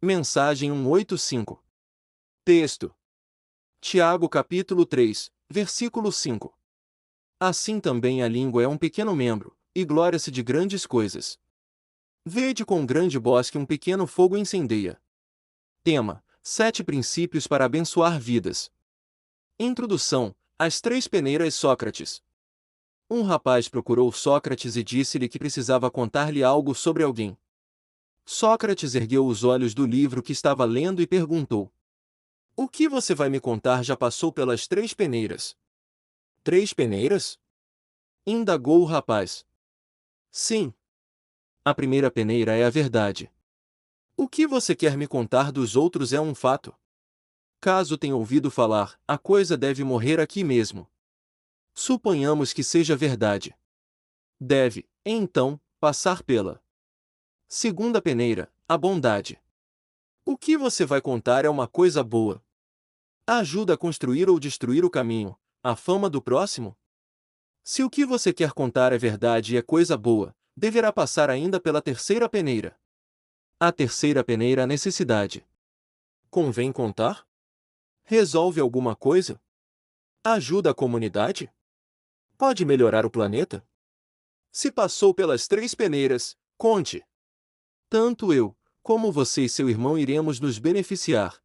Mensagem 185. Texto: Tiago capítulo 3, versículo 5. Assim também a língua é um pequeno membro, e glória-se de grandes coisas. Vede com grande bosque um pequeno fogo incendeia. Tema: 7 princípios para abençoar vidas. Introdução: As 3 peneiras Sócrates. Um rapaz procurou Sócrates e disse-lhe que precisava contar-lhe algo sobre alguém. Sócrates ergueu os olhos do livro que estava lendo e perguntou: O que você vai me contar já passou pelas 3 peneiras? 3 peneiras? Indagou o rapaz. Sim. A primeira peneira é a verdade. O que você quer me contar dos outros é um fato. Caso tenha ouvido falar, a coisa deve morrer aqui mesmo. Suponhamos que seja verdade. Deve, então, passar pela segunda peneira, a bondade. O que você vai contar é uma coisa boa. Ajuda a construir ou destruir o caminho, a fama do próximo? Se o que você quer contar é verdade e é coisa boa, deverá passar ainda pela terceira peneira. A terceira peneira é a necessidade. Convém contar? Resolve alguma coisa? Ajuda a comunidade? Pode melhorar o planeta? Se passou pelas 3 peneiras, conte. Tanto eu, como você e seu irmão iremos nos beneficiar.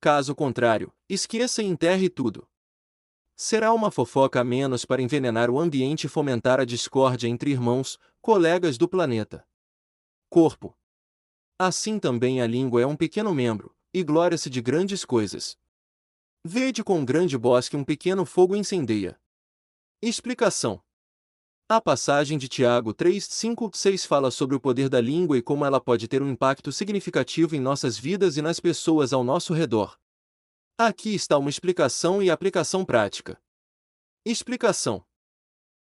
Caso contrário, esqueça e enterre tudo. Será uma fofoca a menos para envenenar o ambiente e fomentar a discórdia entre irmãos, colegas do planeta. Corpo. Assim também a língua é um pequeno membro, e glória-se de grandes coisas. Vede com grande bosque um pequeno fogo incendeia. Explicação: A passagem de Tiago 3, 5, 6 fala sobre o poder da língua e como ela pode ter um impacto significativo em nossas vidas e nas pessoas ao nosso redor. Aqui está uma explicação e aplicação prática. Explicação: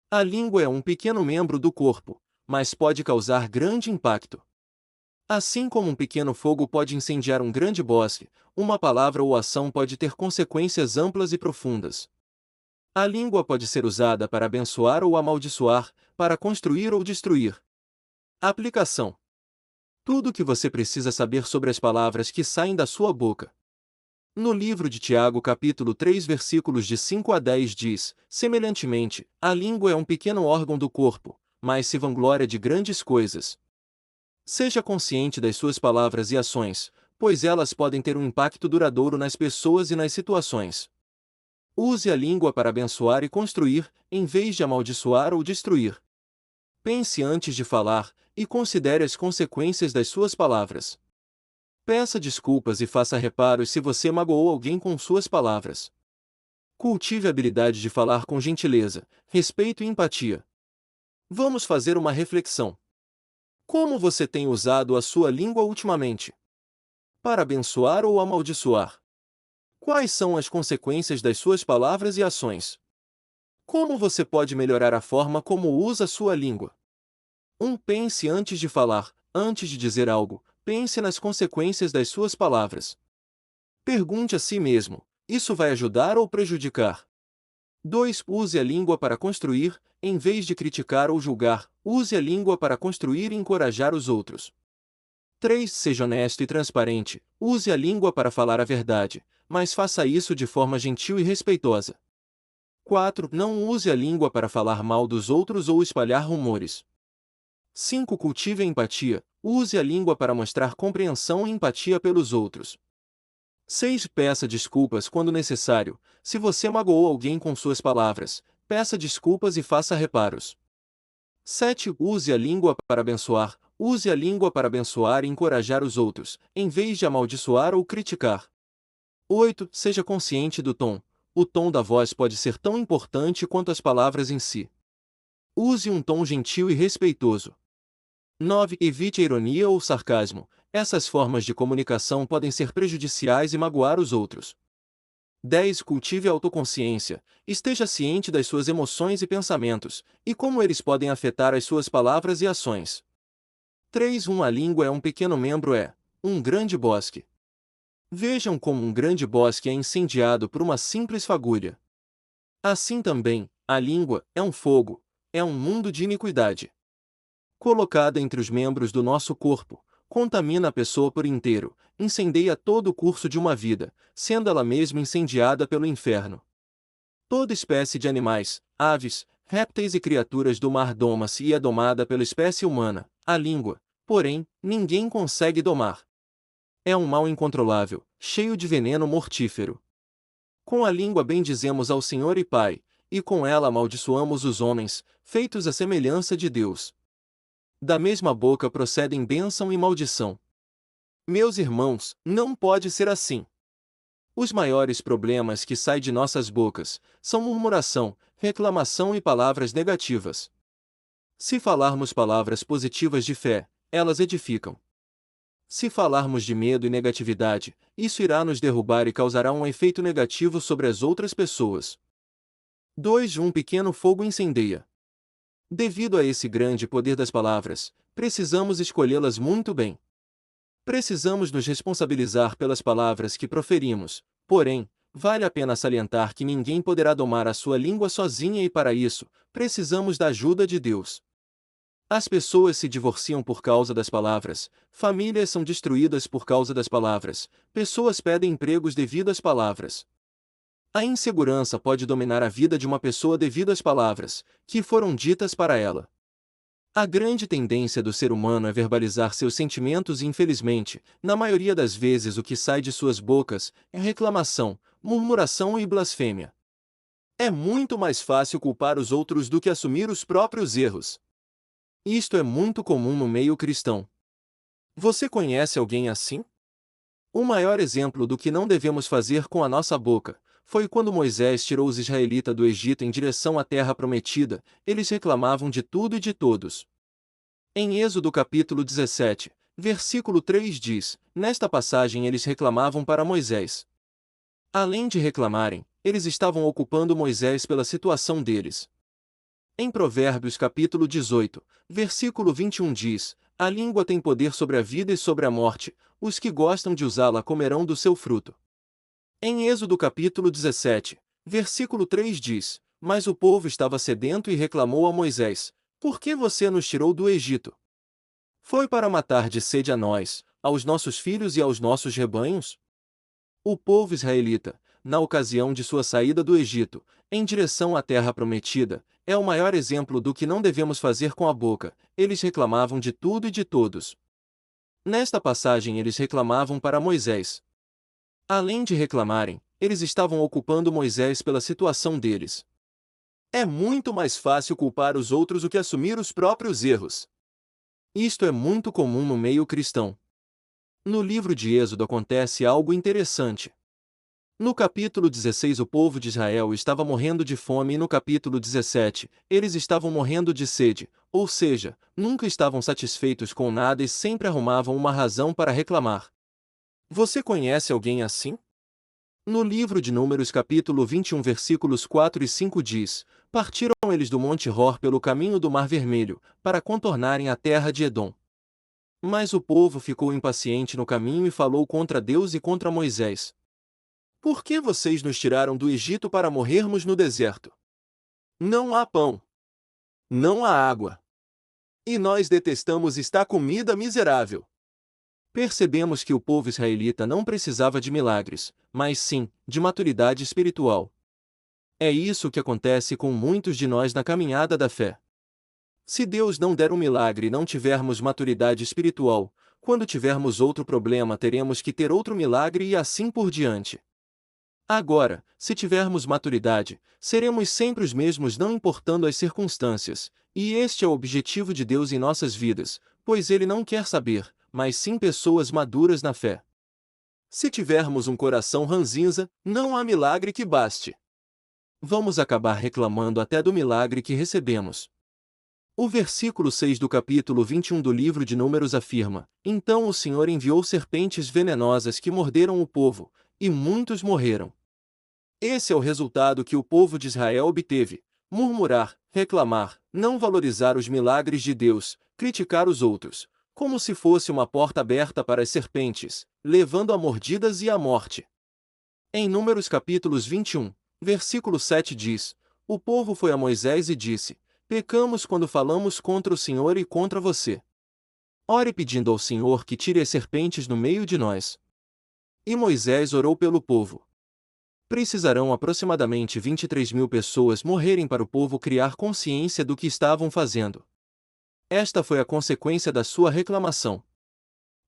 A língua é um pequeno membro do corpo, mas pode causar grande impacto. Assim como um pequeno fogo pode incendiar um grande bosque, uma palavra ou ação pode ter consequências amplas e profundas. A língua pode ser usada para abençoar ou amaldiçoar, para construir ou destruir. Aplicação: Tudo o que você precisa saber sobre as palavras que saem da sua boca. No livro de Tiago capítulo 3 versículos de 5 a 10 diz: Semelhantemente, a língua é um pequeno órgão do corpo, mas se vangloria de grandes coisas. Seja consciente das suas palavras e ações, pois elas podem ter um impacto duradouro nas pessoas e nas situações. Use a língua para abençoar e construir, em vez de amaldiçoar ou destruir. Pense antes de falar, e considere as consequências das suas palavras. Peça desculpas e faça reparos se você magoou alguém com suas palavras. Cultive a habilidade de falar com gentileza, respeito e empatia. Vamos fazer uma reflexão. Como você tem usado a sua língua ultimamente? Para abençoar ou amaldiçoar? Quais são as consequências das suas palavras e ações? Como você pode melhorar a forma como usa a sua língua? Pense antes de falar, antes de dizer algo, pense nas consequências das suas palavras. Pergunte a si mesmo: isso vai ajudar ou prejudicar? 2. Use a língua para construir, em vez de criticar ou julgar, use a língua para construir e encorajar os outros. 3. Seja honesto e transparente, use a língua para falar a verdade, mas faça isso de forma gentil e respeitosa. 4. Não use a língua para falar mal dos outros ou espalhar rumores. 5. Cultive a empatia, use a língua para mostrar compreensão e empatia pelos outros. 6. Peça desculpas quando necessário, se você magoou alguém com suas palavras, peça desculpas e faça reparos. 7. Use a língua para abençoar, use a língua para abençoar e encorajar os outros, em vez de amaldiçoar ou criticar. 8. Seja consciente do tom. O tom da voz pode ser tão importante quanto as palavras em si. Use um tom gentil e respeitoso. 9. Evite a ironia ou sarcasmo. Essas formas de comunicação podem ser prejudiciais e magoar os outros. 10. Cultive a autoconsciência. Esteja ciente das suas emoções e pensamentos, e como eles podem afetar as suas palavras e ações. 3. A língua é um pequeno membro um grande bosque. Vejam como um grande bosque é incendiado por uma simples fagulha. Assim também, a língua é um fogo, é um mundo de iniquidade. Colocada entre os membros do nosso corpo, contamina a pessoa por inteiro, incendeia todo o curso de uma vida, sendo ela mesma incendiada pelo inferno. Toda espécie de animais, aves, répteis e criaturas do mar doma-se e é domada pela espécie humana. A língua, porém, ninguém consegue domar. É um mal incontrolável, cheio de veneno mortífero. Com a língua bendizemos ao Senhor e Pai, e com ela amaldiçoamos os homens, feitos à semelhança de Deus. Da mesma boca procedem bênção e maldição. Meus irmãos, não pode ser assim. Os maiores problemas que saem de nossas bocas são murmuração, reclamação e palavras negativas. Se falarmos palavras positivas de fé, elas edificam. Se falarmos de medo e negatividade, isso irá nos derrubar e causará um efeito negativo sobre as outras pessoas. 2. Um pequeno fogo incendeia. Devido a esse grande poder das palavras, precisamos escolhê-las muito bem. Precisamos nos responsabilizar pelas palavras que proferimos, porém, vale a pena salientar que ninguém poderá domar a sua língua sozinha e para isso, precisamos da ajuda de Deus. As pessoas se divorciam por causa das palavras, famílias são destruídas por causa das palavras, pessoas perdem empregos devido às palavras. A insegurança pode dominar a vida de uma pessoa devido às palavras que foram ditas para ela. A grande tendência do ser humano é verbalizar seus sentimentos e, infelizmente, na maioria das vezes o que sai de suas bocas é reclamação, murmuração e blasfêmia. É muito mais fácil culpar os outros do que assumir os próprios erros. Isto é muito comum no meio cristão. Você conhece alguém assim? O maior exemplo do que não devemos fazer com a nossa boca foi quando Moisés tirou os israelitas do Egito em direção à terra prometida. Eles reclamavam de tudo e de todos. Em Êxodo capítulo 17, versículo 3 diz: nesta passagem eles reclamavam para Moisés. Além de reclamarem, eles estavam ocupando Moisés pela situação deles. Em Provérbios capítulo 18, versículo 21 diz: a língua tem poder sobre a vida e sobre a morte, os que gostam de usá-la comerão do seu fruto. Em Êxodo capítulo 17, versículo 3 diz: mas o povo estava sedento e reclamou a Moisés: por que você nos tirou do Egito? Foi para matar de sede a nós, aos nossos filhos e aos nossos rebanhos? O povo israelita, na ocasião de sua saída do Egito, em direção à terra prometida, é o maior exemplo do que não devemos fazer com a boca. Eles reclamavam de tudo e de todos. Nesta passagem eles reclamavam para Moisés. Além de reclamarem, eles estavam ocupando Moisés pela situação deles. É muito mais fácil culpar os outros do que assumir os próprios erros. Isto é muito comum no meio cristão. No livro de Êxodo acontece algo interessante. No capítulo 16 o povo de Israel estava morrendo de fome e no capítulo 17, eles estavam morrendo de sede, ou seja, nunca estavam satisfeitos com nada e sempre arrumavam uma razão para reclamar. Você conhece alguém assim? No livro de Números capítulo 21 versículos 4 e 5 diz: partiram eles do Monte Hor pelo caminho do Mar Vermelho, para contornarem a terra de Edom. Mas o povo ficou impaciente no caminho e falou contra Deus e contra Moisés. Por que vocês nos tiraram do Egito para morrermos no deserto? Não há pão. Não há água. E nós detestamos esta comida miserável. Percebemos que o povo israelita não precisava de milagres, mas sim, de maturidade espiritual. É isso que acontece com muitos de nós na caminhada da fé. Se Deus não der um milagre e não tivermos maturidade espiritual, quando tivermos outro problema teremos que ter outro milagre e assim por diante. Agora, se tivermos maturidade, seremos sempre os mesmos não importando as circunstâncias, e este é o objetivo de Deus em nossas vidas, pois Ele não quer saber, mas sim pessoas maduras na fé. Se tivermos um coração ranzinza, não há milagre que baste. Vamos acabar reclamando até do milagre que recebemos. O versículo 6 do capítulo 21 do livro de Números afirma: então o Senhor enviou serpentes venenosas que morderam o povo, e muitos morreram. Esse é o resultado que o povo de Israel obteve: murmurar, reclamar, não valorizar os milagres de Deus, criticar os outros, como se fosse uma porta aberta para as serpentes, levando a mordidas e à morte. Em Números capítulos 21, versículo 7 diz: o povo foi a Moisés e disse: pecamos quando falamos contra o Senhor e contra você. Ore pedindo ao Senhor que tire as serpentes no meio de nós. E Moisés orou pelo povo. Precisarão aproximadamente 23.000 pessoas morrerem para o povo criar consciência do que estavam fazendo. Esta foi a consequência da sua reclamação.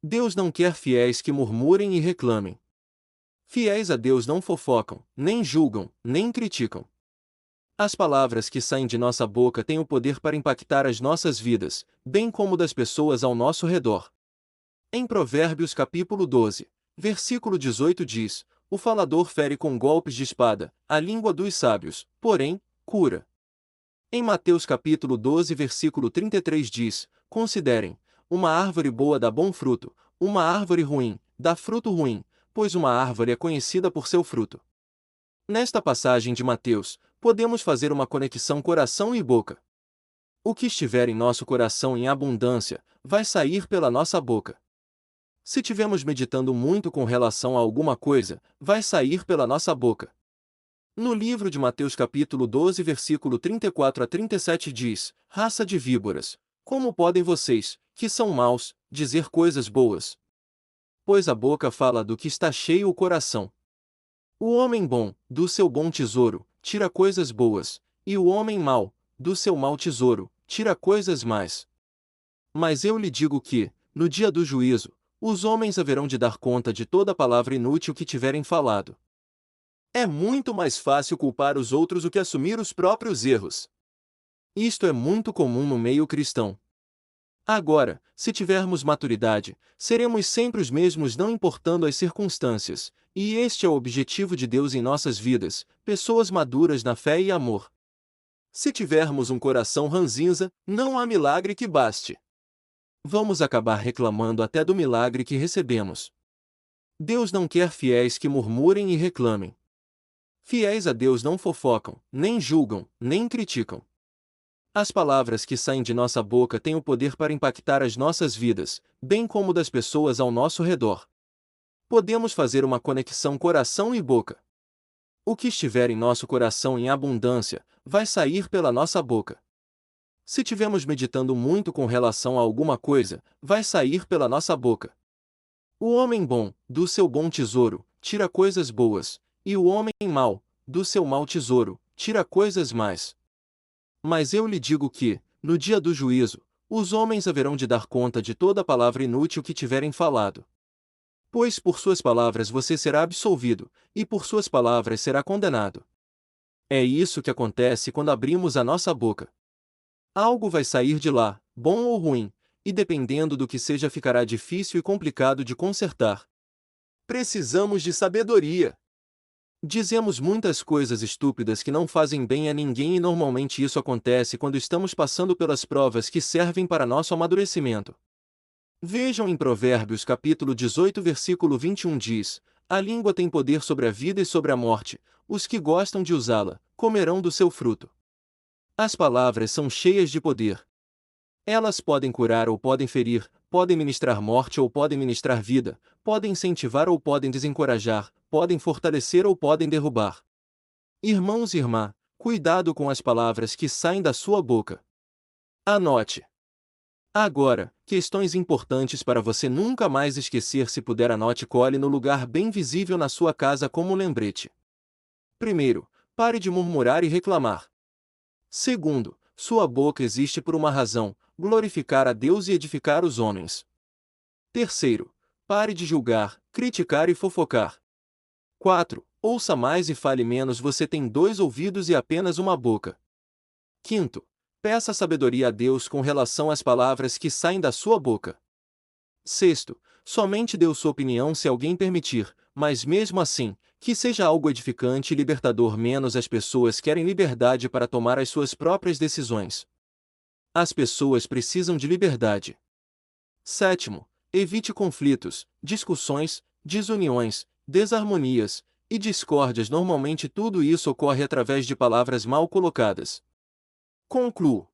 Deus não quer fiéis que murmurem e reclamem. Fiéis a Deus não fofocam, nem julgam, nem criticam. As palavras que saem de nossa boca têm o poder para impactar as nossas vidas, bem como das pessoas ao nosso redor. Em Provérbios capítulo 12, versículo 18 diz: o falador fere com golpes de espada, a língua dos sábios, porém, cura. Em Mateus capítulo 12 versículo 33 diz: considerem, uma árvore boa dá bom fruto, uma árvore ruim dá fruto ruim, pois uma árvore é conhecida por seu fruto. Nesta passagem de Mateus, podemos fazer uma conexão coração e boca. O que estiver em nosso coração em abundância, vai sair pela nossa boca. Se tivermos meditando muito com relação a alguma coisa, vai sair pela nossa boca. No livro de Mateus capítulo 12 versículo 34 a 37 diz: raça de víboras, como podem vocês, que são maus, dizer coisas boas? Pois a boca fala do que está cheio o coração. O homem bom, do seu bom tesouro, tira coisas boas, e o homem mau, do seu mau tesouro, tira coisas más. Mas eu lhe digo que, no dia do juízo, os homens haverão de dar conta de toda palavra inútil que tiverem falado. É muito mais fácil culpar os outros do que assumir os próprios erros. Isto é muito comum no meio cristão. Agora, se tivermos maturidade, seremos sempre os mesmos não importando as circunstâncias, e este é o objetivo de Deus em nossas vidas, pessoas maduras na fé e amor. Se tivermos um coração ranzinza, não há milagre que baste. Vamos acabar reclamando até do milagre que recebemos. Deus não quer fiéis que murmurem e reclamem. Fiéis a Deus não fofocam, nem julgam, nem criticam. As palavras que saem de nossa boca têm o poder para impactar as nossas vidas, bem como das pessoas ao nosso redor. Podemos fazer uma conexão coração e boca. O que estiver em nosso coração em abundância, vai sair pela nossa boca. Se tivermos meditando muito com relação a alguma coisa, vai sair pela nossa boca. O homem bom, do seu bom tesouro, tira coisas boas, e o homem mau, do seu mau tesouro, tira coisas más. Mas eu lhe digo que, no dia do juízo, os homens haverão de dar conta de toda palavra inútil que tiverem falado. Pois por suas palavras você será absolvido, e por suas palavras será condenado. É isso que acontece quando abrimos a nossa boca. Algo vai sair de lá, bom ou ruim, e dependendo do que seja ficará difícil e complicado de consertar. Precisamos de sabedoria. Dizemos muitas coisas estúpidas que não fazem bem a ninguém e normalmente isso acontece quando estamos passando pelas provas que servem para nosso amadurecimento. Vejam em Provérbios capítulo 18 versículo 21 diz: a língua tem poder sobre a vida e sobre a morte, os que gostam de usá-la, comerão do seu fruto. As palavras são cheias de poder. Elas podem curar ou podem ferir, podem ministrar morte ou podem ministrar vida, podem incentivar ou podem desencorajar, podem fortalecer ou podem derrubar. Irmãos e irmã, cuidado com as palavras que saem da sua boca. Anote. Agora, questões importantes para você nunca mais esquecer. Se puder, anote e cole no lugar bem visível na sua casa como lembrete. Primeiro, pare de murmurar e reclamar. Segundo, sua boca existe por uma razão: glorificar a Deus e edificar os homens. Terceiro, pare de julgar, criticar e fofocar. 4. Ouça mais e fale menos. Você tem 2 ouvidos e apenas uma boca. Quinto, peça sabedoria a Deus com relação às palavras que saem da sua boca. Sexto, somente dê sua opinião se alguém permitir, mas mesmo assim, que seja algo edificante e libertador. Menos as pessoas querem liberdade para tomar as suas próprias decisões. As pessoas precisam de liberdade. Sétimo, evite conflitos, discussões, desuniões, desarmonias e discórdias. Normalmente tudo isso ocorre através de palavras mal colocadas. Concluo.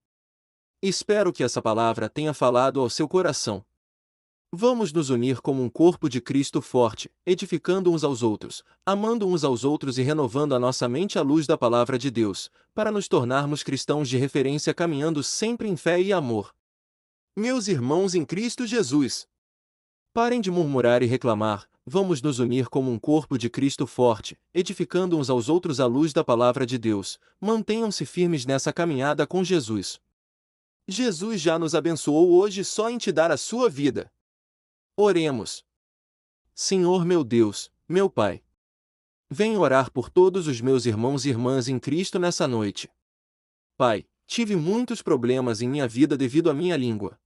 Espero que essa palavra tenha falado ao seu coração. Vamos nos unir como um corpo de Cristo forte, edificando uns aos outros, amando uns aos outros e renovando a nossa mente à luz da palavra de Deus, para nos tornarmos cristãos de referência caminhando sempre em fé e amor. Meus irmãos em Cristo Jesus, parem de murmurar e reclamar, vamos nos unir como um corpo de Cristo forte, edificando uns aos outros à luz da palavra de Deus. Mantenham-se firmes nessa caminhada com Jesus. Jesus já nos abençoou hoje só em te dar a sua vida. Oremos. Senhor meu Deus, meu Pai, venho orar por todos os meus irmãos e irmãs em Cristo nessa noite. Pai, tive muitos problemas em minha vida devido à minha língua.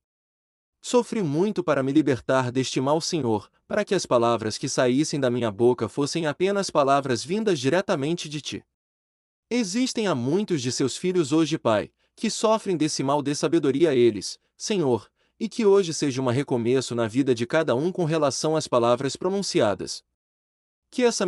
Sofri muito para me libertar deste mal, Senhor, para que as palavras que saíssem da minha boca fossem apenas palavras vindas diretamente de Ti. Existem há muitos de seus filhos hoje, Pai, que sofrem desse mal. Dê sabedoria a eles, Senhor, e que hoje seja um recomeço na vida de cada um com relação às palavras pronunciadas. Que essa